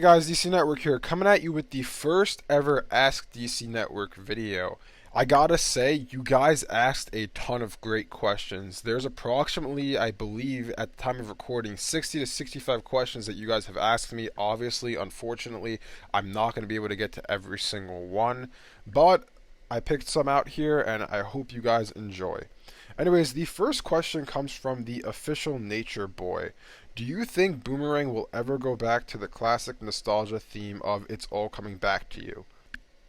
Hey guys, DC Network here, coming at you with the first ever Ask DC Network video. I gotta say, you guys asked a ton of great questions. There's approximately, I believe, at the time of recording, 60 to 65 questions that you guys have asked me. Obviously, unfortunately, I'm not going to be able to get to every single one, but I picked some out here and I hope you guys enjoy. Anyways, the first question comes from the official Nature Boy. Do you think Boomerang will ever go back to the classic nostalgia theme of it's all coming back to you?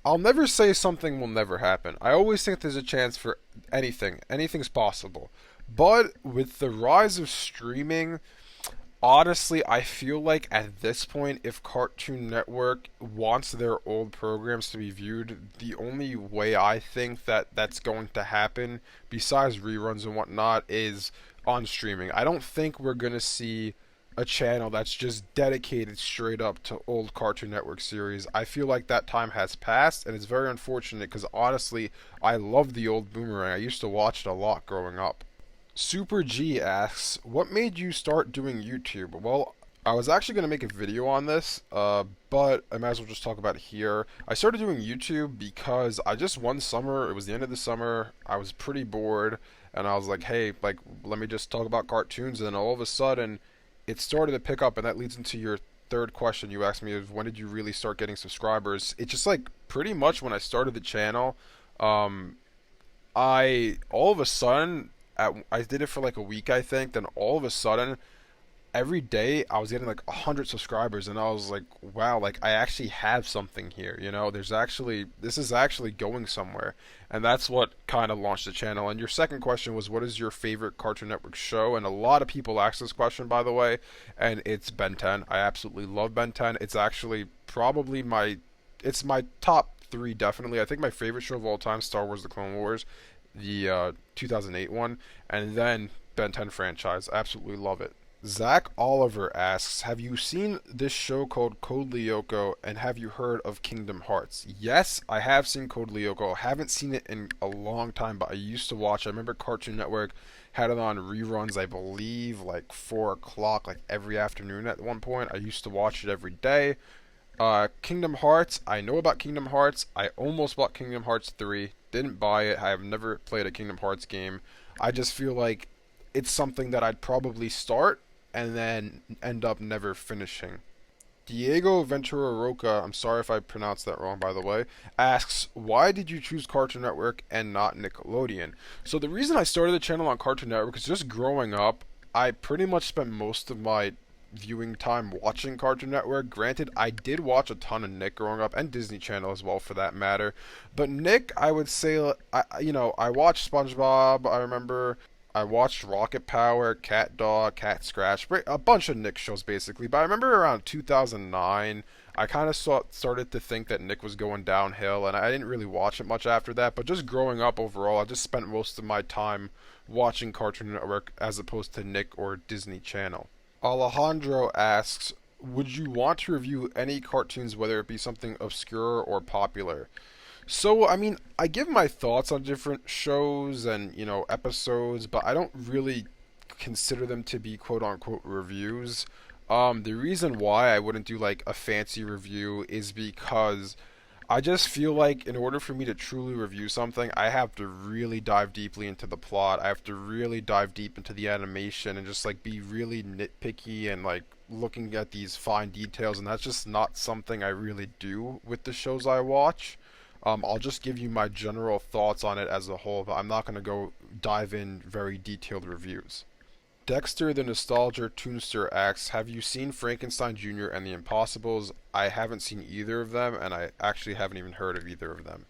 I'll never say something will never happen. I always think there's a chance for anything. Anything's possible. But with the rise of streaming, honestly, I feel like at this point, if Cartoon Network wants their old programs to be viewed, the only way I think that that's going to happen, besides reruns and whatnot, is on streaming. I don't think we're going to see a channel that's just dedicated straight up to old Cartoon Network series. I feel like that time has passed, and it's very unfortunate because honestly, I love the old Boomerang. I used to watch it a lot growing up. Super G asks, what made you start doing YouTube? Well, I was actually going to make a video on this, but I might as well just talk about it here. I started doing YouTube because I just one summer, it was the end of the summer, I was pretty bored, and I was like, hey, like, let me just talk about cartoons, and then all of a sudden, it started to pick up, and that leads into your third question you asked me of when did you really start getting subscribers? It's just like pretty much when I started the channel, um, I all of a sudden I did it for like a week, I think. Then all of a sudden, every day I was getting like 100 subscribers, and I was like, wow, like I actually have something here. This is actually going somewhere, and that's what kind of launched the channel. And your second question was, what is your favorite Cartoon Network show? And a lot of people ask this question, by the way, and it's Ben 10. I absolutely love Ben 10. It's actually probably it's my top three, definitely. I think my favorite show of all time, Star Wars: The Clone Wars, the 2008 one, and then Ben 10 franchise. Absolutely love it. Zach Oliver asks, have you seen this show called Code Lyoko, and have you heard of Kingdom Hearts? Yes, I have seen Code Lyoko. I haven't seen it in a long time, but I used to watch. I remember Cartoon Network had it on reruns, I believe, like 4 o'clock, like every afternoon at one point. I used to watch it every day. Kingdom Hearts, I know about Kingdom Hearts. I almost bought Kingdom Hearts 3. Didn't buy it. I have never played a Kingdom Hearts game. I just feel like it's something that I'd probably start and then end up never finishing. Diego Ventura Roca, I'm sorry if I pronounced that wrong by the way, asks, why did you choose Cartoon Network and not Nickelodeon? So the reason I started the channel on Cartoon Network is just growing up, I pretty much spent most of my viewing time watching Cartoon Network. Granted, I did watch a ton of Nick growing up, and Disney Channel as well for that matter. But Nick, I would say, I watched SpongeBob. I remember I watched Rocket Power, Cat Dog, Cat Scratch, a bunch of Nick shows basically. But I remember around 2009, I kind of started to think that Nick was going downhill, and I didn't really watch it much after that. But just growing up overall, I just spent most of my time watching Cartoon Network as opposed to Nick or Disney Channel. Alejandro asks, would you want to review any cartoons, whether it be something obscure or popular? So, I mean, I give my thoughts on different shows and, episodes, but I don't really consider them to be quote unquote reviews. The reason why I wouldn't do like a fancy review is because I just feel like in order for me to truly review something, I have to really dive deeply into the plot. I have to really dive deep into the animation and just like be really nitpicky and like looking at these fine details, and that's just not something I really do with the shows I watch. I'll just give you my general thoughts on it as a whole, but I'm not going to go dive in very detailed reviews. Dexter the Nostalgia Toonster asks, have you seen Frankenstein Jr. and The Impossibles? I haven't seen either of them, and I actually haven't even heard of either of them.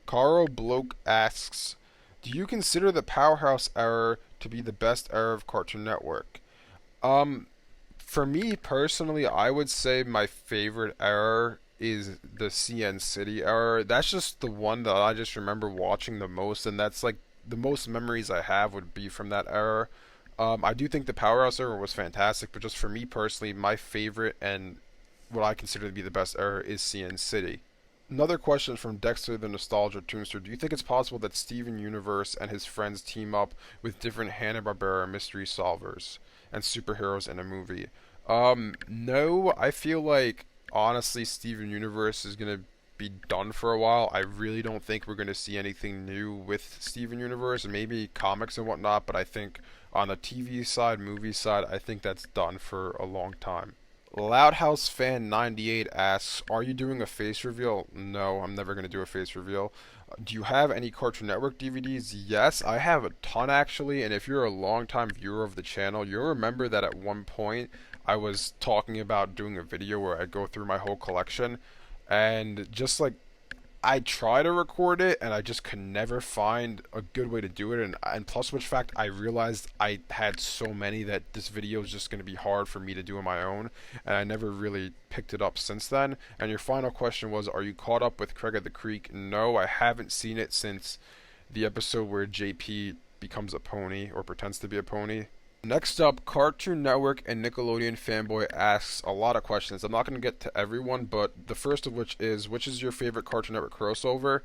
Caro Bloke asks, do you consider the Powerhouse era to be the best era of Cartoon Network? For me personally, I would say my favorite era is the CN City era. That's just the one that I just remember watching the most, and that's like the most memories I have would be from that era. I do think the Powerhouse era was fantastic, but just for me personally, my favorite and what I consider to be the best era is CN City. Another question from Dexter the Nostalgia Toonster. Do you think it's possible that Steven Universe and his friends team up with different Hanna-Barbera mystery solvers and superheroes in a movie? No, I feel like honestly, Steven Universe is gonna be done for a while. I really don't think we're gonna see anything new with Steven Universe, and maybe comics and whatnot. But I think on the TV side, movie side, I think that's done for a long time. Loudhouse Fan 98 asks, "Are you doing a face reveal?" No, I'm never gonna do a face reveal. Do you have any Cartoon Network DVDs? Yes, I have a ton actually. And if you're a longtime viewer of the channel, you'll remember that at one point I was talking about doing a video where I go through my whole collection, and just like I try to record it, and I just could never find a good way to do it. And plus, which fact, I realized I had so many that this video is just going to be hard for me to do on my own, and I never really picked it up since then. And your final question was, are you caught up with Craig of the Creek? No, I haven't seen it since the episode where JP becomes a pony or pretends to be a pony. Next up, Cartoon Network and Nickelodeon Fanboy asks a lot of questions. I'm not going to get to everyone, but the first of which is your favorite Cartoon Network crossover?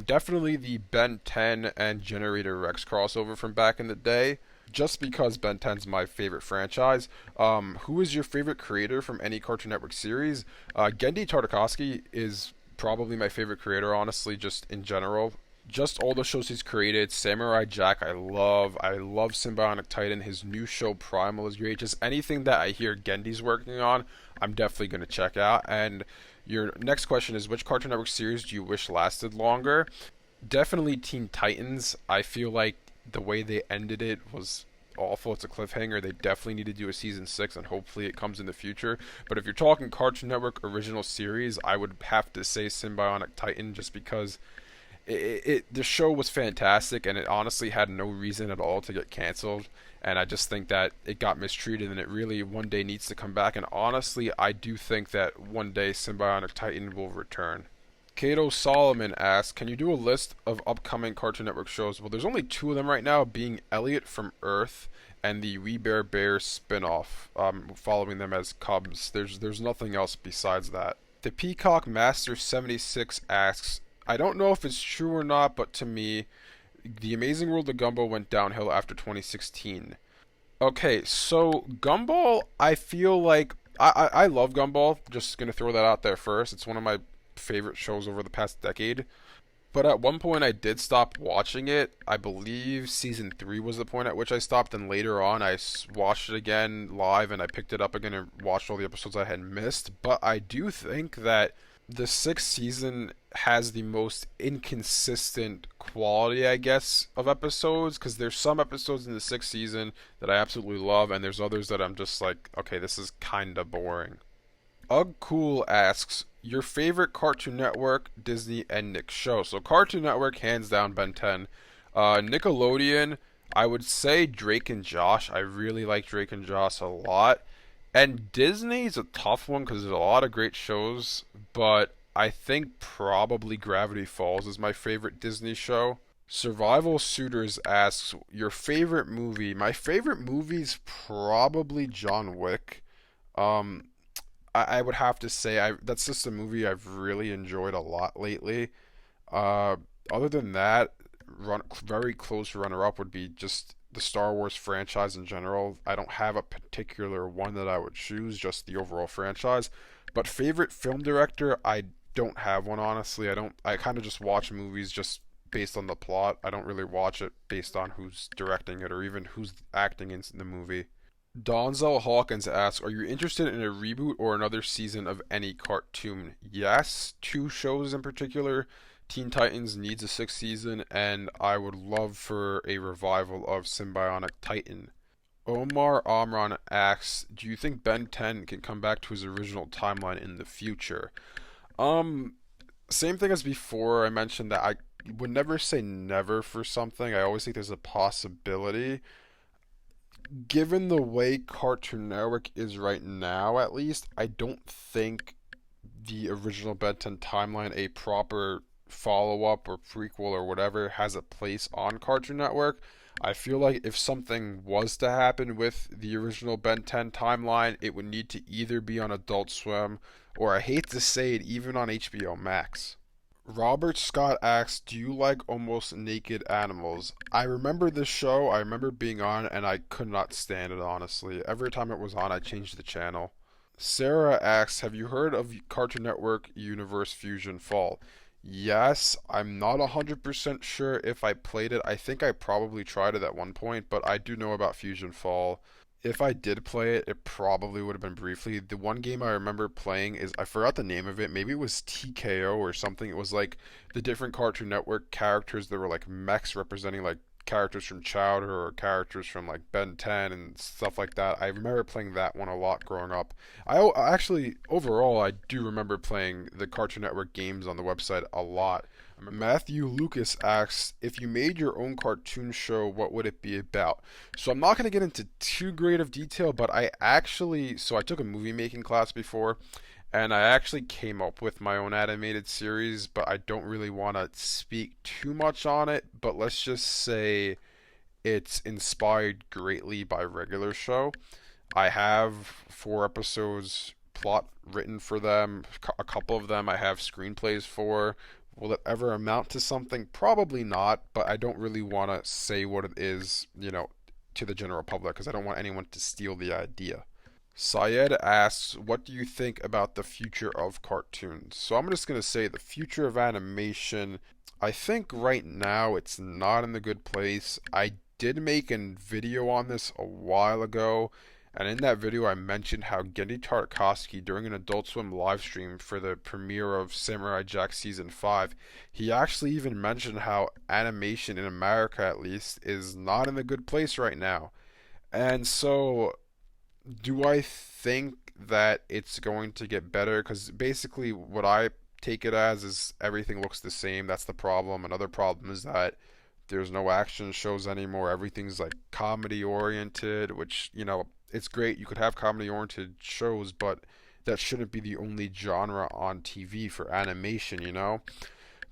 Definitely the Ben 10 and Generator Rex crossover from back in the day, just because Ben 10's my favorite franchise. Who is your favorite creator from any Cartoon Network series? Gendy Tartakovsky is probably my favorite creator, honestly, just in general. Just all the shows he's created. Samurai Jack, I love. I love Symbionic Titan. His new show Primal is great. Just anything that I hear Gendy's working on, I'm definitely going to check out. And your next question is, which Cartoon Network series do you wish lasted longer? Definitely Teen Titans. I feel like the way they ended it was awful. It's a cliffhanger. They definitely need to do a season 6, and hopefully it comes in the future. But if you're talking Cartoon Network original series, I would have to say Symbionic Titan, just because the show was fantastic, and it honestly had no reason at all to get canceled. And I just think that it got mistreated, and it really one day needs to come back. And honestly, I do think that one day Symbionic Titan will return. Kaito Solomon asks, "Can you do a list of upcoming Cartoon Network shows?" Well, there's only two of them right now, being Elliot from Earth and the We Bare Bears spin-off, following them as cubs. There's nothing else besides that. The Peacock Master 76 asks, "I don't know if it's true or not, but to me, The Amazing World of Gumball went downhill after 2016. Okay, so Gumball, I feel like I love Gumball. Just gonna throw that out there first. It's one of my favorite shows over the past decade. But at one point, I did stop watching it. I believe season 3 was the point at which I stopped, and later on, I watched it again live, and I picked it up again and watched all the episodes I had missed. But I do think that the sixth season has the most inconsistent quality, I guess, of episodes, because there's some episodes in the sixth season that I absolutely love, and there's others that I'm just like, okay, this is kinda boring. Ugg Cool asks, your favorite Cartoon Network, Disney, and Nick show? So Cartoon Network, hands down, Ben 10. Nickelodeon, I would say Drake and Josh. I really like Drake and Josh a lot. And Disney's a tough one because there's a lot of great shows, but I think probably Gravity Falls is my favorite Disney show. Survival Suitors asks, your favorite movie? My favorite movie's probably John Wick. Um, I would have to say that's just a movie I've really enjoyed a lot lately. Uh, Other than that, very close runner-up would be just the Star Wars franchise in general. I don't have a particular one that I would choose, just the overall franchise. But favorite film director, I don't have one, honestly. I kind of just watch movies just based on the plot. I don't really watch it based on who's directing it or even who's acting in the movie. Donzel Hawkins asks, are you interested in a reboot or another season of any cartoon? Yes, two shows in particular. Teen Titans needs a sixth season, and I would love for a revival of Symbionic Titan. Omar Amran asks, do you think Ben 10 can come back to his original timeline in the future? Um, Same thing as before. I mentioned that I would never say never for something. I always think there's a possibility. Given the way Cartoon Network is right now, at least, I don't think the original Ben 10 timeline, a proper follow up or prequel or whatever, has a place on Cartoon Network. I feel like if something was to happen with the original Ben 10 timeline, it would need to either be on Adult Swim or, I hate to say it, even on HBO Max. Robert Scott asks, do you like Almost Naked Animals? I remember this show, I remember being on, and I could not stand it, honestly. Every time it was on, I changed the channel. Sarah asks, have you heard of Cartoon Network Universe Fusion Fall? Yes, I'm not 100% sure if I played it. I think I probably tried it at one point, but I do know about Fusion Fall. If I did play it, it probably would have been briefly. The one game I remember playing is, I forgot the name of it. Maybe it was TKO or something. It was like the different Cartoon Network characters that were like mechs representing like characters from Chowder or characters from like Ben 10 and stuff like that. I remember playing that one a lot growing up. Actually, overall, I do remember playing the Cartoon Network games on the website a lot. Matthew Lucas asks, if you made your own cartoon show, what would it be about? So I'm not going to get into too great of detail, but I took a movie making class before, and I actually came up with my own animated series, but I don't really want to speak too much on it. But let's just say it's inspired greatly by regular show. I have 4 episodes plot written for them. A couple of them I have screenplays for. Will it ever amount to something? Probably not, but I don't really want to say what it is, to the general public because I don't want anyone to steal the idea. Syed asks, what do you think about the future of cartoons? So I'm just going to say the future of animation, I think right now it's not in the good place. I did make a video on this a while ago, and in that video I mentioned how Gendy Tartakovsky, during an Adult Swim live stream for the premiere of Samurai Jack Season 5, he actually even mentioned how animation in America at least is not in a good place right now. And so do I think that it's going to get better? Because basically, what I take it as is everything looks the same. That's the problem. Another problem is that there's no action shows anymore. Everything's like comedy oriented, which, it's great. You could have comedy oriented shows, but that shouldn't be the only genre on TV for animation.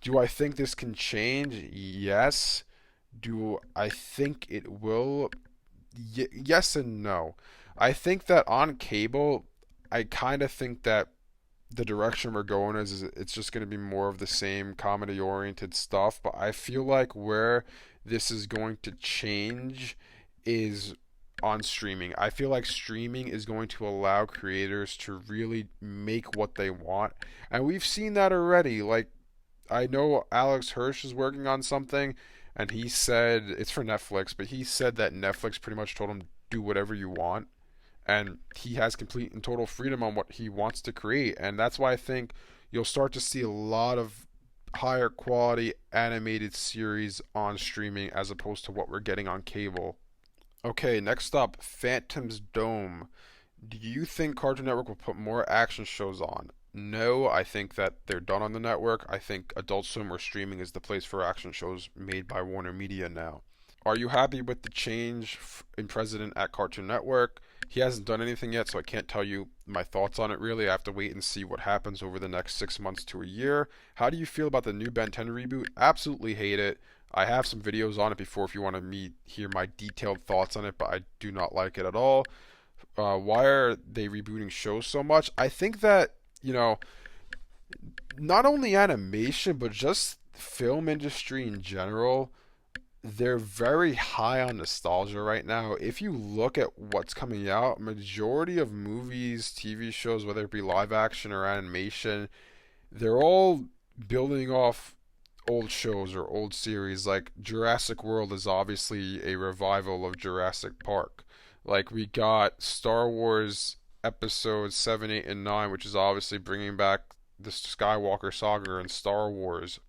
Do I think this can change? Yes. Do I think it will? Yes and no. I think that on cable, I kind of think that the direction we're going is it's just going to be more of the same comedy oriented stuff. But I feel like where this is going to change is on streaming. I feel like streaming is going to allow creators to really make what they want. And we've seen that already. Like, I know Alex Hirsch is working on something, and he said it's for Netflix, but he said that Netflix pretty much told him do whatever you want, and he has complete and total freedom on what he wants to create. And that's why I think you'll start to see a lot of higher quality animated series on streaming as opposed to what we're getting on cable. Okay, next up, Phantom's Dome. Do you think Cartoon Network will put more action shows on? No, I think that they're done on the network. I think Adult Swim or streaming is the place for action shows made by Warner Media now. Are you happy with the change in president at Cartoon Network? He hasn't done anything yet, so I can't tell you my thoughts on it really. I have to wait and see what happens over the next 6 months to a year. How do you feel about the new Ben 10 reboot? Absolutely hate it. I have some videos on it before if you want to hear my detailed thoughts on it, but I do not like it at all. Why are they rebooting shows so much? I think that, not only animation, but just film industry in general, they're very high on nostalgia right now. If you look at what's coming out, majority of movies, TV shows, whether it be live action or animation, they're all building off old shows or old series. Like Jurassic World is obviously a revival of Jurassic Park. Like we got Star Wars episodes 7, 8, and 9, which is obviously bringing back the Skywalker saga and Star Wars.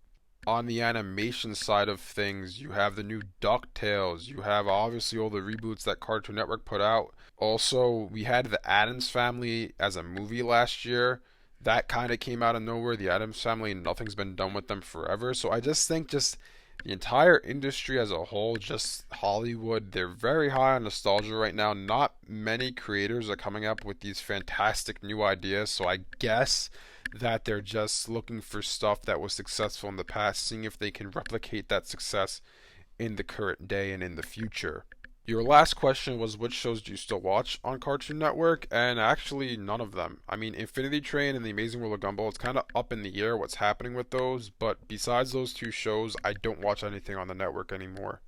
On the animation side of things, you have the new DuckTales. You have obviously all the reboots that Cartoon Network put out. Also, we had the Addams Family as a movie last year. That kind of came out of nowhere. The Addams Family, nothing's been done with them forever. So I just think just the entire industry as a whole, just Hollywood, they're very high on nostalgia right now. Not many creators are coming up with these fantastic new ideas. So I guess that they're just looking for stuff that was successful in the past, seeing if they can replicate that success in the current day and in the future. Your last question was which shows do you still watch on Cartoon Network? And actually, none of them. I mean, Infinity Train and The Amazing World of Gumball, it's kind of up in the air what's happening with those, but besides those two shows, I don't watch anything on the network anymore.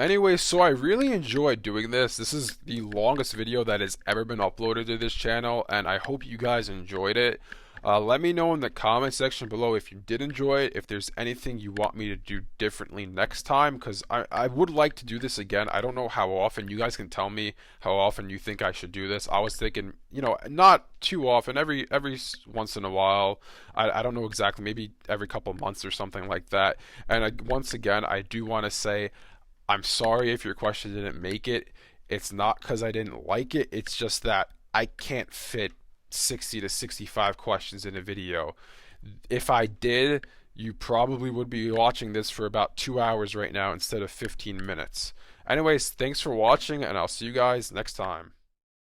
Anyway, so I really enjoyed doing this. This is the longest video that has ever been uploaded to this channel, and I hope you guys enjoyed it. Let me know in the comment section below if you did enjoy it, if there's anything you want me to do differently next time, because I would like to do this again. I don't know how often. You guys can tell me how often you think I should do this. I was thinking, not too often, every once in a while. I don't know exactly, maybe every couple months or something like that. And once again, I do want to say, I'm sorry if your question didn't make it. It's not because I didn't like it. It's just that I can't fit 60 to 65 questions in a video. If I did, you probably would be watching this for about 2 hours right now instead of 15 minutes. Anyways, thanks for watching, and I'll see you guys next time.